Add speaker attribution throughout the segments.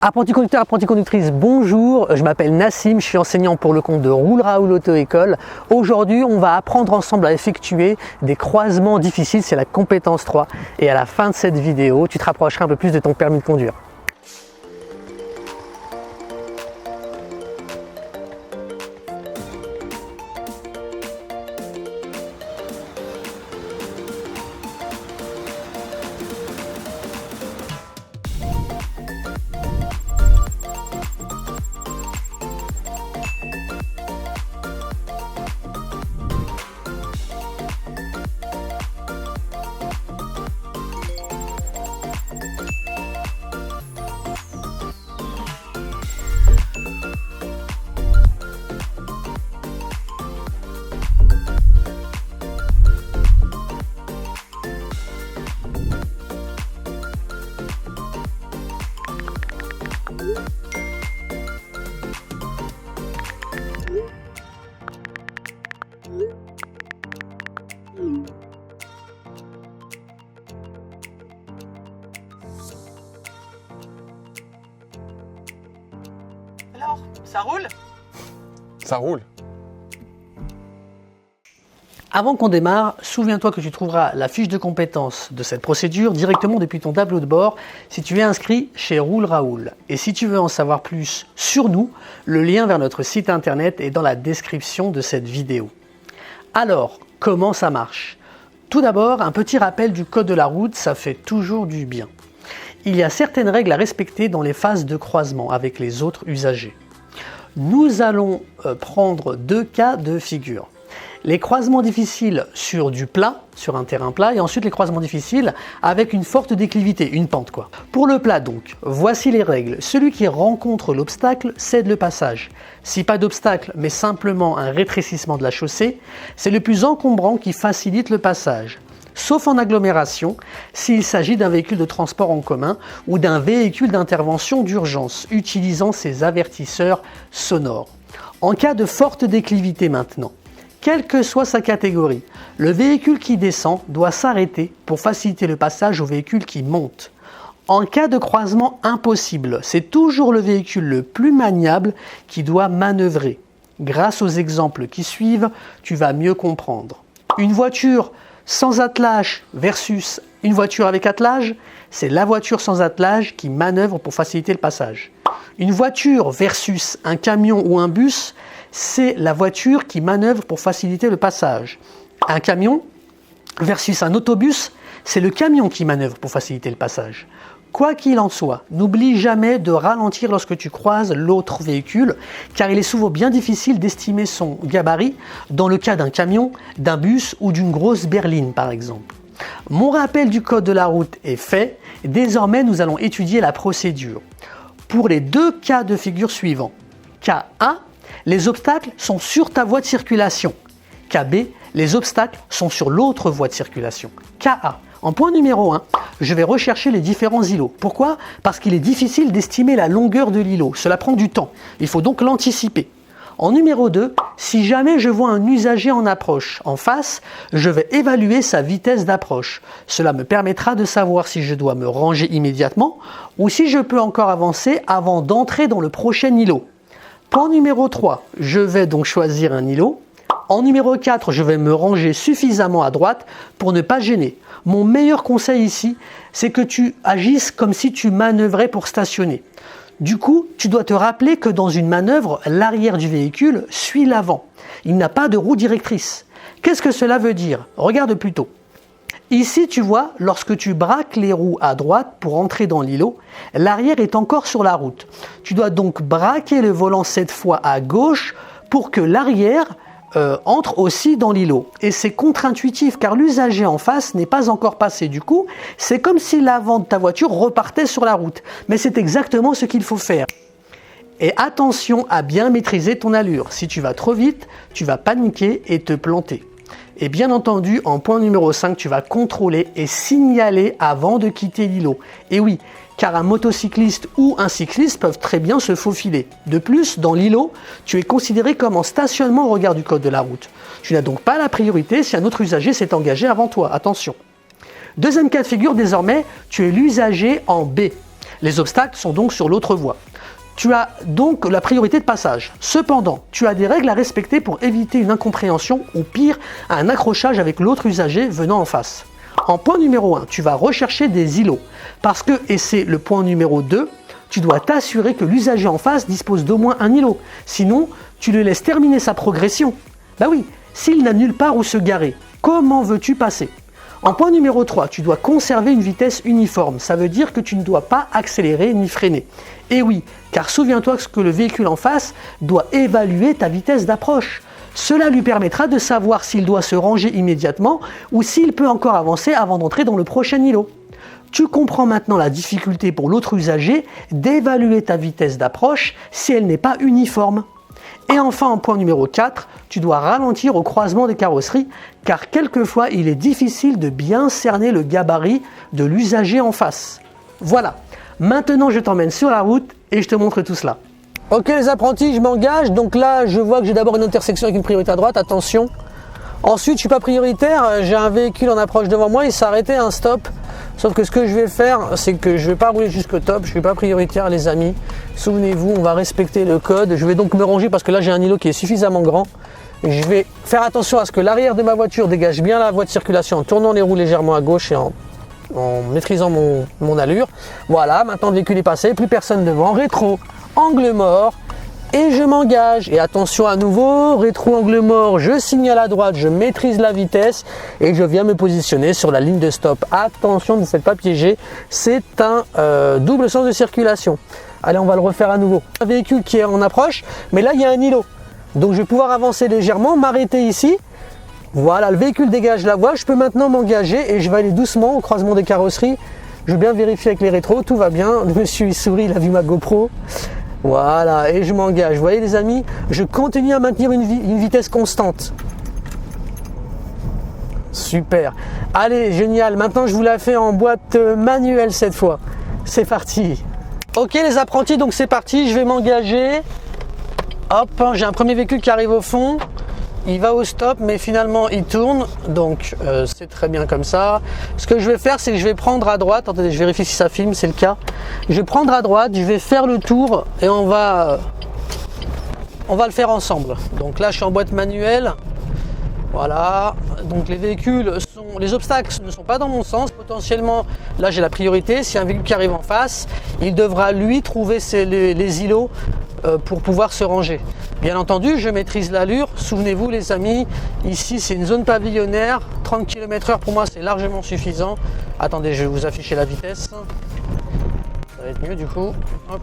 Speaker 1: Apprenti conducteur, apprentie conductrice, bonjour, je m'appelle Nassim, je suis enseignant pour le compte de Roule Raoul Auto-École. Aujourd'hui, on va apprendre ensemble à effectuer des croisements difficiles, c'est la compétence 3. Et à la fin de cette vidéo, tu te rapprocheras un peu plus de ton permis de conduire.
Speaker 2: Alors, ça roule?
Speaker 3: Ça roule.
Speaker 1: Avant qu'on démarre, souviens-toi que tu trouveras la fiche de compétences de cette procédure directement depuis ton tableau de bord si tu es inscrit chez Roule Raoul. Et si tu veux en savoir plus sur nous, le lien vers notre site internet est dans la description de cette vidéo. Alors, comment ça marche? Tout d'abord, un petit rappel du code de la route, ça fait toujours du bien. Il y a certaines règles à respecter dans les phases de croisement avec les autres usagers. Nous allons prendre deux cas de figure. Les croisements difficiles sur du plat, sur un terrain plat, et ensuite les croisements difficiles avec une forte déclivité, une pente quoi. Pour le plat donc, voici les règles. Celui qui rencontre l'obstacle cède le passage. Si pas d'obstacle, mais simplement un rétrécissement de la chaussée, c'est le plus encombrant qui facilite le passage. Sauf en agglomération, s'il s'agit d'un véhicule de transport en commun ou d'un véhicule d'intervention d'urgence, utilisant ses avertisseurs sonores. En cas de forte déclivité maintenant, quelle que soit sa catégorie, le véhicule qui descend doit s'arrêter pour faciliter le passage au véhicule qui monte. En cas de croisement impossible, c'est toujours le véhicule le plus maniable qui doit manœuvrer. Grâce aux exemples qui suivent, tu vas mieux comprendre. Une voiture sans attelage versus une voiture avec attelage, c'est la voiture sans attelage qui manœuvre pour faciliter le passage. Une voiture versus un camion ou un bus, c'est la voiture qui manœuvre pour faciliter le passage. Un camion versus un autobus, c'est le camion qui manœuvre pour faciliter le passage. Quoi qu'il en soit, n'oublie jamais de ralentir lorsque tu croises l'autre véhicule, car il est souvent bien difficile d'estimer son gabarit dans le cas d'un camion, d'un bus ou d'une grosse berline par exemple. Mon rappel du code de la route est fait, désormais nous allons étudier la procédure. Pour les deux cas de figure suivants, cas A, les obstacles sont sur ta voie de circulation. Cas B, les obstacles sont sur l'autre voie de circulation. Cas A. En point numéro 1, je vais rechercher les différents îlots. Pourquoi? Parce qu'il est difficile d'estimer la longueur de l'îlot. Cela prend du temps. Il faut donc l'anticiper. En numéro 2, si jamais je vois un usager en approche en face, je vais évaluer sa vitesse d'approche. Cela me permettra de savoir si je dois me ranger immédiatement ou si je peux encore avancer avant d'entrer dans le prochain îlot. Point numéro 3, je vais donc choisir un îlot. En numéro 4, je vais me ranger suffisamment à droite pour ne pas gêner. Mon meilleur conseil ici, c'est que tu agisses comme si tu manœuvrais pour stationner. Du coup, tu dois te rappeler que dans une manœuvre, l'arrière du véhicule suit l'avant. Il n'a pas de roue directrice. Qu'est-ce que cela veut dire? Regarde plutôt. Ici, tu vois, lorsque tu braques les roues à droite pour entrer dans l'îlot, l'arrière est encore sur la route. Tu dois donc braquer le volant cette fois à gauche pour que l'arrière entre aussi dans l'îlot. Et c'est contre-intuitif car l'usager en face n'est pas encore passé. Du coup, c'est comme si l'avant de ta voiture repartait sur la route. Mais c'est exactement ce qu'il faut faire. Et attention à bien maîtriser ton allure. Si tu vas trop vite, tu vas paniquer et te planter. Et bien entendu, en point numéro 5, tu vas contrôler et signaler avant de quitter l'îlot. Et oui, car un motocycliste ou un cycliste peuvent très bien se faufiler. De plus, dans l'îlot, tu es considéré comme en stationnement au regard du code de la route. Tu n'as donc pas la priorité si un autre usager s'est engagé avant toi. Attention. Deuxième cas de figure, désormais, tu es l'usager en B. Les obstacles sont donc sur l'autre voie. Tu as donc la priorité de passage. Cependant, tu as des règles à respecter pour éviter une incompréhension ou pire, un accrochage avec l'autre usager venant en face. En point numéro 1, tu vas rechercher des îlots. Parce que, et c'est le point numéro 2, tu dois t'assurer que l'usager en face dispose d'au moins un îlot. Sinon, tu le laisses terminer sa progression. Bah oui, s'il n'a nulle part où se garer, comment veux-tu passer ? En point numéro 3, tu dois conserver une vitesse uniforme. Ça veut dire que tu ne dois pas accélérer ni freiner. Et oui, car souviens-toi que le véhicule en face doit évaluer ta vitesse d'approche. Cela lui permettra de savoir s'il doit se ranger immédiatement ou s'il peut encore avancer avant d'entrer dans le prochain îlot. Tu comprends maintenant la difficulté pour l'autre usager d'évaluer ta vitesse d'approche si elle n'est pas uniforme. Et enfin, en point numéro 4, tu dois ralentir au croisement des carrosseries car quelquefois il est difficile de bien cerner le gabarit de l'usager en face. Voilà, maintenant je t'emmène sur la route et je te montre tout cela. Ok les apprentis, je m'engage. Donc là, je vois que j'ai d'abord une intersection avec une priorité à droite, attention. Ensuite, je ne suis pas prioritaire, j'ai un véhicule en approche devant moi, il s'est arrêté, un stop. Sauf que ce que je vais faire, c'est que je ne vais pas rouler jusqu'au top, je ne suis pas prioritaire les amis. Souvenez-vous, on va respecter le code. Je vais donc me ranger parce que là j'ai un îlot qui est suffisamment grand. Je vais faire attention à ce que l'arrière de ma voiture dégage bien la voie de circulation en tournant les roues légèrement à gauche et en maîtrisant mon allure. Voilà, maintenant le véhicule est passé, plus personne devant, rétro, angle mort. Et je m'engage. Et attention à nouveau, rétro angle mort, je signale à droite, je maîtrise la vitesse et je viens me positionner sur la ligne de stop. Attention, ne vous faites pas piéger, c'est un double sens de circulation. Allez, on va le refaire à nouveau. Un véhicule qui est en approche, mais là il y a un îlot. Donc je vais pouvoir avancer légèrement, m'arrêter ici. Voilà, le véhicule dégage la voie, je peux maintenant m'engager et je vais aller doucement au croisement des carrosseries. Je vais bien vérifier avec les rétros, tout va bien. Le monsieur il sourit, il a vu ma GoPro. Voilà, et je m'engage. Vous voyez les amis, je continue à maintenir une vitesse constante. Super. Allez, génial. Maintenant, je vous la fais en boîte manuelle cette fois. C'est parti. Ok les apprentis, donc c'est parti. Je vais m'engager. Hop, j'ai un premier véhicule qui arrive au fond. Il va au stop, mais finalement il tourne, donc c'est très bien comme ça. Ce que je vais faire, c'est que je vais prendre à droite. Attendez, je vérifie si ça filme, c'est le cas. Je vais prendre à droite, je vais faire le tour et on va le faire ensemble. Donc là, je suis en boîte manuelle. Voilà, donc les obstacles ne sont pas dans mon sens. Potentiellement, là j'ai la priorité. Si un véhicule qui arrive en face, il devra lui trouver les îlots pour pouvoir se ranger. Bien entendu, je maîtrise l'allure. Souvenez-vous les amis, ici c'est une zone pavillonnaire. 30 km/h pour moi c'est largement suffisant. Attendez, je vais vous afficher la vitesse. Ça va être mieux du coup. Hop.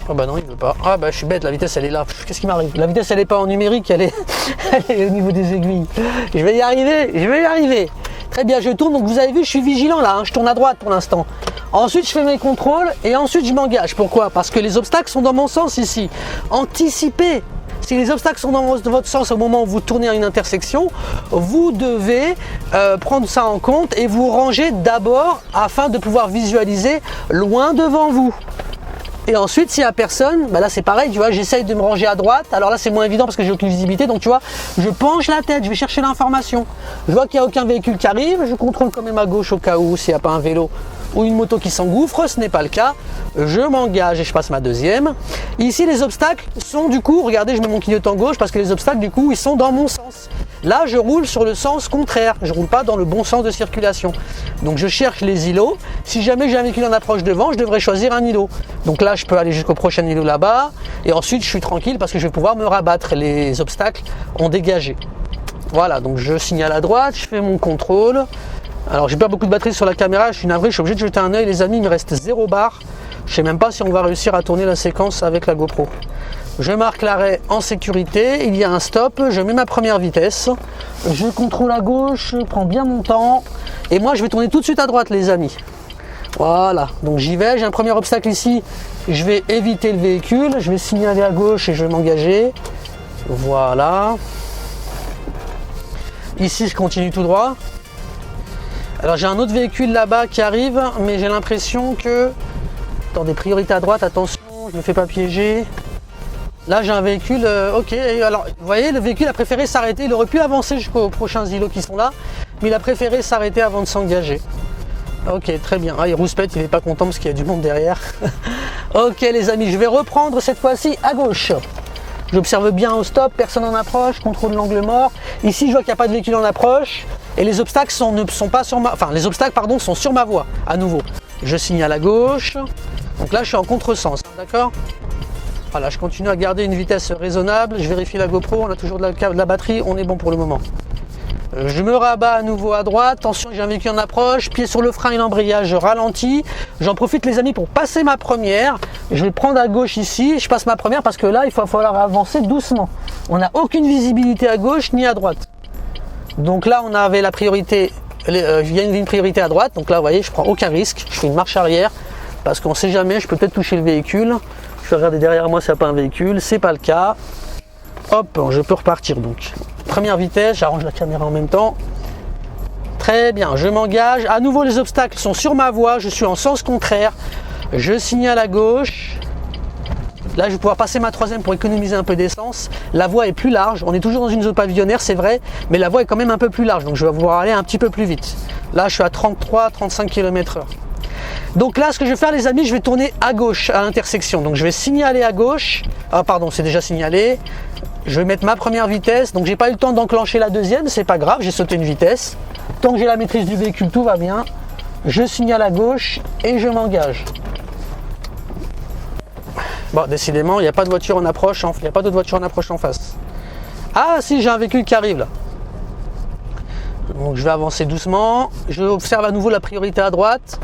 Speaker 1: Oh bah non, il veut pas. Ah bah je suis bête, la vitesse elle est là. Qu'est-ce qui m'arrive? La vitesse elle est pas en numérique, elle est au niveau des aiguilles. Je vais y arriver. Très bien, je tourne. Donc vous avez vu, je suis vigilant là, hein. Je tourne à droite pour l'instant. Ensuite, je fais mes contrôles et ensuite je m'engage. Pourquoi? Parce que les obstacles sont dans mon sens ici. Anticipez. Si les obstacles sont dans votre sens au moment où vous tournez à une intersection, vous devez prendre ça en compte et vous ranger d'abord afin de pouvoir visualiser loin devant vous. Et ensuite, s'il n'y a personne, bah là c'est pareil, tu vois, j'essaye de me ranger à droite. Alors là, c'est moins évident parce que j'ai aucune visibilité. Donc tu vois, je penche la tête, je vais chercher l'information. Je vois qu'il n'y a aucun véhicule qui arrive, je contrôle quand même à gauche au cas où s'il n'y a pas un vélo ou une moto qui s'engouffre, ce n'est pas le cas. Je m'engage et je passe ma deuxième. Ici, les obstacles sont du coup, regardez, je mets mon clignotant gauche parce que les obstacles du coup, ils sont dans mon sens. Là, je roule sur le sens contraire, je ne roule pas dans le bon sens de circulation. Donc je cherche les îlots. Si jamais j'ai un véhicule en approche devant, je devrais choisir un îlot. Donc là, je peux aller jusqu'au prochain îlot là-bas. Et ensuite, je suis tranquille parce que je vais pouvoir me rabattre. Les obstacles ont dégagé. Voilà, donc je signale à droite, je fais mon contrôle. Alors j'ai pas beaucoup de batterie sur la caméra, je suis navré, je suis obligé de jeter un œil les amis, il me reste 0 barre. Je sais même pas si on va réussir à tourner la séquence avec la GoPro. Je marque l'arrêt en sécurité, il y a un stop, je mets ma première vitesse. Je contrôle à gauche, je prends bien mon temps. Et moi je vais tourner tout de suite à droite les amis. Voilà, donc j'y vais, j'ai un premier obstacle ici. Je vais éviter le véhicule, je vais signaler à gauche et je vais m'engager. Voilà. Ici je continue tout droit. Alors j'ai un autre véhicule là-bas qui arrive, mais j'ai l'impression que dans des priorités à droite, attention, je ne me fais pas piéger. Là j'ai un véhicule, ok, alors vous voyez, le véhicule a préféré s'arrêter, il aurait pu avancer jusqu'aux prochains îlots qui sont là, mais il a préféré s'arrêter avant de s'engager. Ok, très bien. Ah, il rouspète, il n'est pas content parce qu'il y a du monde derrière. Ok les amis, je vais reprendre cette fois-ci à gauche. J'observe bien au stop, personne en approche, contrôle l'angle mort. Ici, je vois qu'il n'y a pas de véhicule en approche et les obstacles ne sont pas sur ma... Enfin, les obstacles, pardon, sont sur ma voie, à nouveau. Je signale à gauche. Donc là, je suis en contresens, d'accord? Voilà, je continue à garder une vitesse raisonnable. Je vérifie la GoPro, on a toujours de la batterie, on est bon pour le moment. Je me rabats à nouveau à droite, attention, j'ai un véhicule en approche, pied sur le frein et l'embrayage, je ralentis. J'en profite les amis pour passer ma première. Je vais prendre à gauche ici, je passe ma première parce que là, il va falloir avancer doucement. On n'a aucune visibilité à gauche ni à droite. Donc là, on avait la priorité, il y a une priorité à droite, donc là, vous voyez, je prends aucun risque. Je fais une marche arrière parce qu'on ne sait jamais, je peux peut-être toucher le véhicule. Je vais regarder derrière moi s'il n'y a pas un véhicule, c'est pas le cas. Hop, je peux repartir donc. Première vitesse, j'arrange la caméra en même temps. Très bien, je m'engage. À nouveau, les obstacles sont sur ma voie, je suis en sens contraire. Je signale à gauche. Là, je vais pouvoir passer ma troisième pour économiser un peu d'essence. La voie est plus large. On est toujours dans une zone pavillonnaire, c'est vrai, mais la voie est quand même un peu plus large. Donc, je vais pouvoir aller un petit peu plus vite. Là, je suis à 33-35 km/h. Donc là, ce que je vais faire, les amis, je vais tourner à gauche à l'intersection. Donc, je vais signaler à gauche. Ah, pardon, c'est déjà signalé. Je vais mettre ma première vitesse. Donc, j'ai pas eu le temps d'enclencher la deuxième. C'est pas grave, j'ai sauté une vitesse. Tant que j'ai la maîtrise du véhicule, tout va bien. Je signale à gauche et je m'engage. Bon, décidément, il n'y a pas de voiture en approche. Il n'y a pas d'autre voiture en approche en face. Ah, si, j'ai un véhicule qui arrive là. Donc, je vais avancer doucement. Je observe à nouveau la priorité à droite.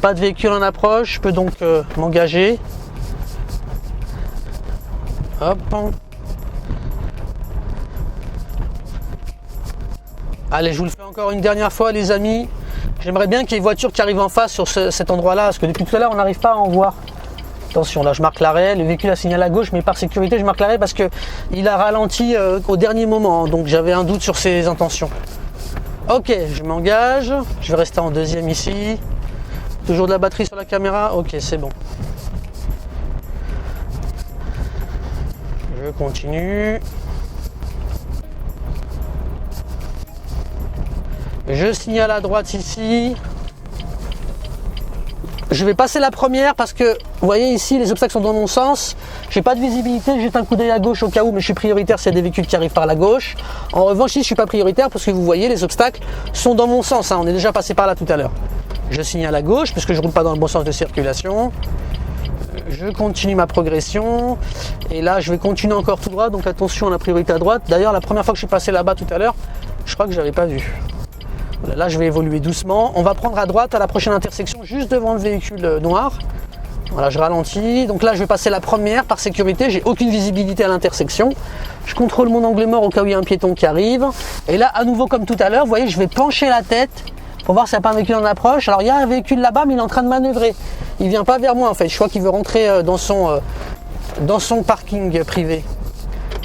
Speaker 1: Pas de véhicule en approche. Je peux donc m'engager. Hop. Allez, je vous le fais encore une dernière fois, les amis. J'aimerais bien qu'il y ait une voiture qui arrive en face sur cet endroit-là, parce que depuis tout à l'heure, on n'arrive pas à en voir. Attention, là, je marque l'arrêt. Le véhicule a signalé à gauche, mais par sécurité, je marque l'arrêt parce qu'il a ralenti au dernier moment. Donc, j'avais un doute sur ses intentions. Ok, je m'engage. Je vais rester en deuxième ici. Toujours de la batterie sur la caméra. Ok, c'est bon. Je continue. Je signale à droite ici. Je vais passer la première parce que, vous voyez ici, les obstacles sont dans mon sens. J'ai pas de visibilité, je jette un coup d'œil à gauche au cas où, mais je suis prioritaire s'il y a des véhicules qui arrivent par la gauche. En revanche, ici, je suis pas prioritaire parce que vous voyez, les obstacles sont dans mon sens. On est déjà passé par là tout à l'heure. Je signale à gauche parce que je roule pas dans le bon sens de circulation. Je continue ma progression. Et là, je vais continuer encore tout droit. Donc attention à la priorité à droite. D'ailleurs, la première fois que je suis passé là-bas tout à l'heure, je crois que je l'avais pas vu. Là, je vais évoluer doucement. On va prendre à droite à la prochaine intersection, juste devant le véhicule noir. Voilà, je ralentis. Donc là, je vais passer la première par sécurité. J'ai aucune visibilité à l'intersection. Je contrôle mon angle mort au cas où il y a un piéton qui arrive. Et là, à nouveau, comme tout à l'heure, vous voyez, je vais pencher la tête pour voir s'il n'y a pas un véhicule en approche. Alors, il y a un véhicule là-bas, mais il est en train de manœuvrer. Il ne vient pas vers moi, en fait. Je crois qu'il veut rentrer dans son parking privé.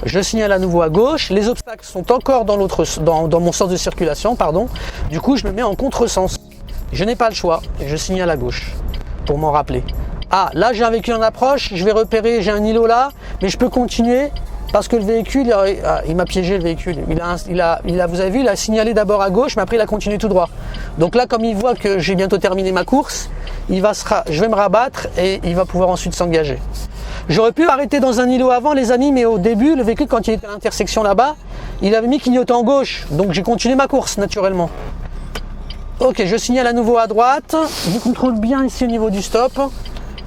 Speaker 1: Je signale à nouveau à gauche. Les obstacles sont encore dans mon sens de circulation, pardon. Du coup, je me mets en contresens. Je n'ai pas le choix. Je signale à gauche pour m'en rappeler. Ah, là, j'ai un véhicule en approche. Je vais repérer, j'ai un îlot là, mais je peux continuer parce que le véhicule, il m'a piégé le véhicule. Vous avez vu, il a signalé d'abord à gauche, mais après, il a continué tout droit. Donc là, comme il voit que j'ai bientôt terminé ma course, je vais me rabattre et il va pouvoir ensuite s'engager. J'aurais pu arrêter dans un îlot avant, les amis, mais au début, le véhicule, quand il était à l'intersection là-bas, il avait mis clignotant gauche. Donc, j'ai continué ma course, naturellement. Ok, je signale à nouveau à droite. Je contrôle bien ici au niveau du stop.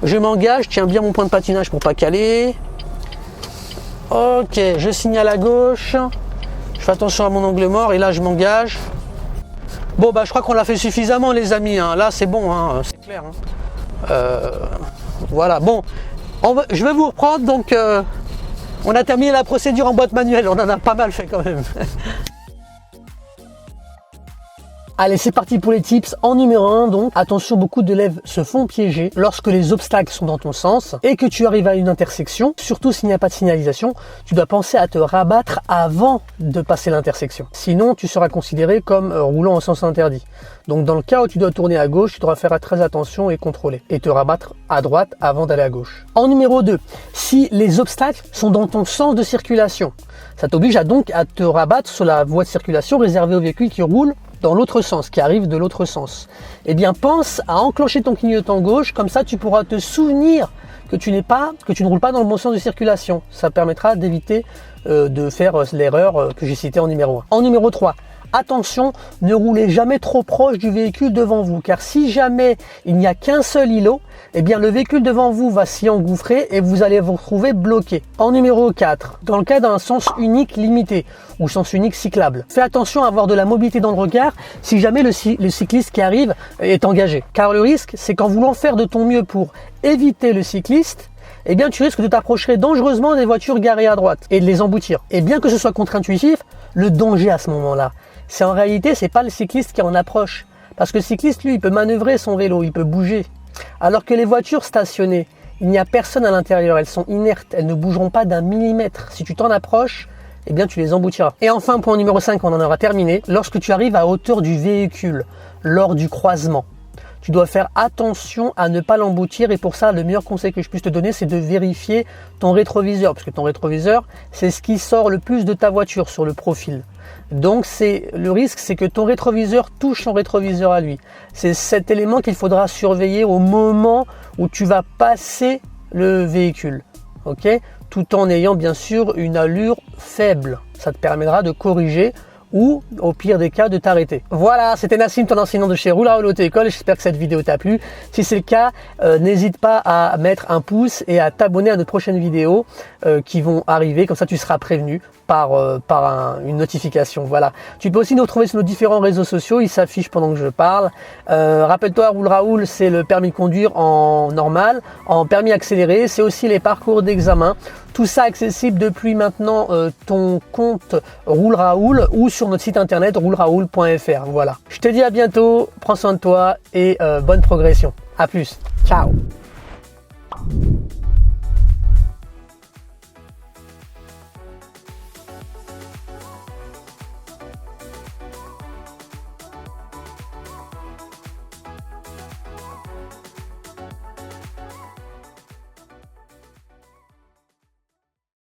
Speaker 1: Je m'engage, je tiens bien mon point de patinage pour pas caler. Ok, je signale à gauche. Je fais attention à mon angle mort et là, je m'engage. Bon, bah, je crois qu'on l'a fait suffisamment, les amis. Là, c'est bon, c'est clair. Voilà, bon. Je vais vous reprendre, donc on a terminé la procédure en boîte manuelle, on en a pas mal fait quand même. Allez, c'est parti pour les tips. En numéro 1, donc, attention, beaucoup d'élèves se font piéger lorsque les obstacles sont dans ton sens et que tu arrives à une intersection. Surtout s'il n'y a pas de signalisation, tu dois penser à te rabattre avant de passer l'intersection. Sinon, tu seras considéré comme roulant en sens interdit. Donc, dans le cas où tu dois tourner à gauche, tu devras faire très attention et contrôler et te rabattre à droite avant d'aller à gauche. En numéro 2, si les obstacles sont dans ton sens de circulation, ça t'oblige donc à te rabattre sur la voie de circulation réservée aux véhicules qui roulent dans l'autre sens, qui arrive de l'autre sens, eh bien pense à enclencher ton clignotant gauche, comme ça tu pourras te souvenir que tu ne roules pas dans le bon sens de circulation. Ça permettra d'éviter de faire l'erreur que j'ai citée en numéro 1. En numéro 3, attention, ne roulez jamais trop proche du véhicule devant vous, car si jamais il n'y a qu'un seul îlot, eh bien le véhicule devant vous va s'y engouffrer et vous allez vous retrouver bloqué. En numéro 4, dans le cas d'un sens unique limité ou sens unique cyclable, fais attention à avoir de la mobilité dans le regard si jamais le cycliste qui arrive est engagé. Car le risque, c'est qu'en voulant faire de ton mieux pour éviter le cycliste, eh bien tu risques de t'approcher dangereusement des voitures garées à droite et de les emboutir. Et bien que ce soit contre-intuitif, le danger à ce moment-là, c'est en réalité, c'est pas le cycliste qui en approche. Parce que le cycliste, lui, il peut manœuvrer son vélo, il peut bouger. Alors que les voitures stationnées, il n'y a personne à l'intérieur, elles sont inertes, elles ne bougeront pas d'un millimètre. Si tu t'en approches, eh bien tu les emboutiras. Et enfin, point numéro 5, on en aura terminé. Lorsque tu arrives à hauteur du véhicule, lors du croisement, tu dois faire attention à ne pas l'emboutir et pour ça, le meilleur conseil que je puisse te donner, c'est de vérifier ton rétroviseur. Parce que ton rétroviseur, c'est ce qui sort le plus de ta voiture sur le profil. Donc le risque, c'est que ton rétroviseur touche son rétroviseur à lui. C'est cet élément qu'il faudra surveiller au moment où tu vas passer le véhicule. Ok ? Tout en ayant bien sûr une allure faible. Ça te permettra de corriger ou au pire des cas de t'arrêter. Voilà, c'était Nassim, ton enseignant de chez Roule Raoul Auto-École. J'espère que cette vidéo t'a plu. Si c'est le cas, n'hésite pas à mettre un pouce et à t'abonner à nos prochaines vidéos qui vont arriver. Comme ça, tu seras prévenu par une notification. Voilà. Tu peux aussi nous retrouver sur nos différents réseaux sociaux. Ils s'affichent pendant que je parle. Rappelle-toi, Roule Raoul, c'est le permis de conduire en normal, en permis accéléré. C'est aussi les parcours d'examen. Tout ça accessible depuis maintenant ton compte Roule Raoul ou sur notre site internet rouleraoul.fr. Voilà. Je te dis à bientôt, prends soin de toi et bonne progression. À plus. Ciao.